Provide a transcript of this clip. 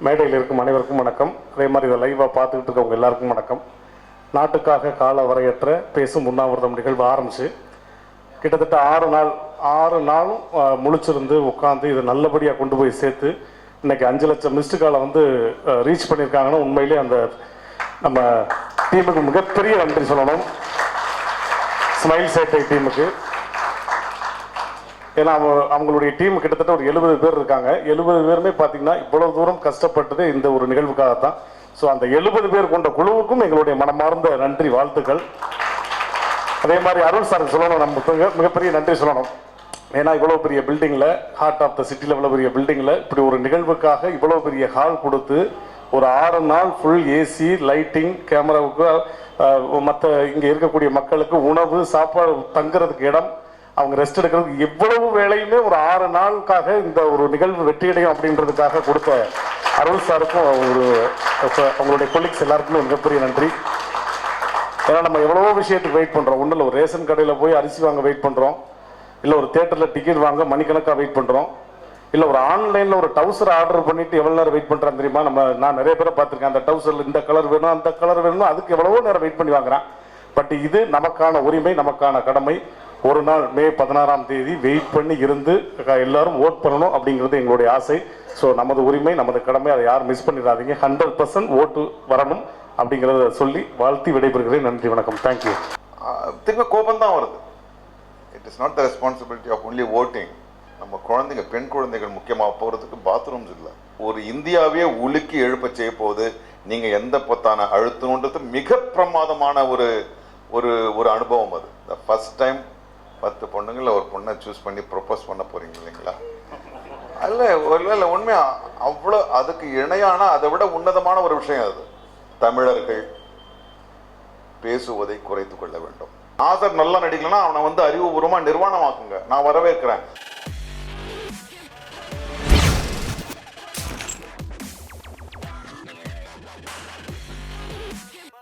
மேடையில் இருக்கும் அனைவருக்கும் வணக்கம். அதே மாதிரி இதை லைவாக பார்த்துக்கிட்டு இருக்கவங்க எல்லாருக்கும் வணக்கம். நாட்டுக்காக கால வரையற்ற பேசும் உண்ணாவிரதம் நிகழ்வு ஆரம்பிச்சு கிட்டத்தட்ட 6 நாளும் முழிச்சிருந்து உட்காந்து இதை நல்லபடியாக கொண்டு போய் சேர்த்து இன்னைக்கு 5 லட்சம் மிஸ்டு காலை வந்து ரீச் பண்ணியிருக்காங்கன்னா உண்மையிலே அந்த நம்ம டீமுக்கு மிகப்பெரிய நன்றி சொல்லணும். ஸ்மைல் சேட்டை டீமுக்கு. ஏன்னா அவங்களுடைய டீம் கிட்டத்தட்ட ஒரு 70 பேர் இருக்காங்க. 70 பேருமே பார்த்தீங்கன்னா இவ்வளவு தூரம் கஷ்டப்பட்டது இந்த ஒரு நிகழ்வுக்காகத்தான். ஸோ அந்த 70 பேர் கொண்ட குழுவுக்கும் எங்களுடைய மனமார்ந்த நன்றி, வாழ்த்துக்கள். அதே மாதிரி அருள் சார் சொல்லணும், நம்ம மிகப்பெரிய நன்றி சொல்லணும். ஏன்னா இவ்வளோ பெரிய பில்டிங்கில், ஹார்ட் ஆஃப் த சிட்டியில் இவ்வளோ பெரிய பில்டிங்கில் இப்படி ஒரு நிகழ்வுக்காக இவ்வளோ பெரிய ஹால் கொடுத்து ஒரு 6 நாள் ஃபுல் ஏசி, லைட்டிங், கேமராவுக்கு, மற்ற இங்கே இருக்கக்கூடிய மக்களுக்கு உணவு, சாப்பாடு, தங்குறதுக்கு இடம், அவங்க ரெஸ்ட் எடுக்கிறதுக்கு எவ்வளவு வேலையுமே ஒரு 6 நாளுக்காக இந்த ஒரு நிகழ்வு வெற்றியடையும் அப்படின்றதுக்காக கொடுத்த அருள் சாருக்கும் அவங்களுடைய கொலீக்ஸ் எல்லாருக்குமே மிகப்பெரிய நன்றி. ஏன்னா நம்ம எவ்வளவோ விஷயத்துக்கு வெயிட் பண்ணுறோம். ஒன்றும் இல்லை, ஒரு ரேஷன் கடையில் போய் அரிசி வாங்க வெயிட் பண்ணுறோம், இல்லை ஒரு தேட்டரில் டிக்கெட் வாங்க மணிக்கணக்காக வெயிட் பண்ணுறோம், இல்லை ஒரு ஆன்லைனில் ஒரு டவுசர் ஆர்டர் பண்ணிட்டு எவ்வளோ நேரம் வெயிட் பண்ணுறான் தெரியுமா? நான் நிறைய பேரை பார்த்துருக்கேன், அந்த டவுசரில் இந்த கலர் வேணும், அந்த கலர் வேணும், அதுக்கு எவ்வளவோ நேரம் வெயிட் பண்ணி வாங்குறான். பட் இது நமக்கான உரிமை, நமக்கான கடமை. ஒரு நாள் மே 16ஆம் தேதி வெயிட் பண்ணி இருந்து எல்லாரும் ஓட் பண்ணணும் அப்படிங்கிறது எங்களுடைய ஆசை. ஸோ நமது உரிமை, நமது கடமை, அதை யாரும் மிஸ் பண்ணிடாதீங்க. 100% ஓட்டு வரணும் அப்படிங்கிறத சொல்லி வாழ்த்தி விடைபெறுகிறேன். நன்றி, வணக்கம், தேங்க்யூ. திரும்ப கோபம் தான் வருது. It is not the responsibility of only voting. நம்ம குழந்தைங்க, பெண் குழந்தைகள் முக்கியமாக போகிறதுக்கு பாத்ரூம்ஸ் இல்லை. ஒரு இந்தியாவே உலுக்கி எழுப்ப செய்ய போகுது. நீங்கள் எந்த பொத்தான அழுத்தணுன்றது மிக பிரமாதமான ஒரு ஒரு ஒரு அனுபவம். அது த ஃபர்ஸ்ட் டைம் 10 பொண்ணுங்களில் ஒரு பொண்ணை சூஸ் பண்ணி ப்ரொப்போஸ் பண்ண போகிறீங்க இல்லைங்களா? அல்ல இல்லை உண்மையா அவ்வளோ அதுக்கு இணையான, அதை விட உன்னதமான ஒரு விஷயம் அது. தமிழர்கள் பேசுவதை குறைத்து கொள்ள வேண்டும். ஆசர் நல்லா நடிக்கலன்னா அவனை வந்து அறிவுபூர்வமாக நிர்வாணமாக்குங்க. நான் வரவேற்கிறேன்.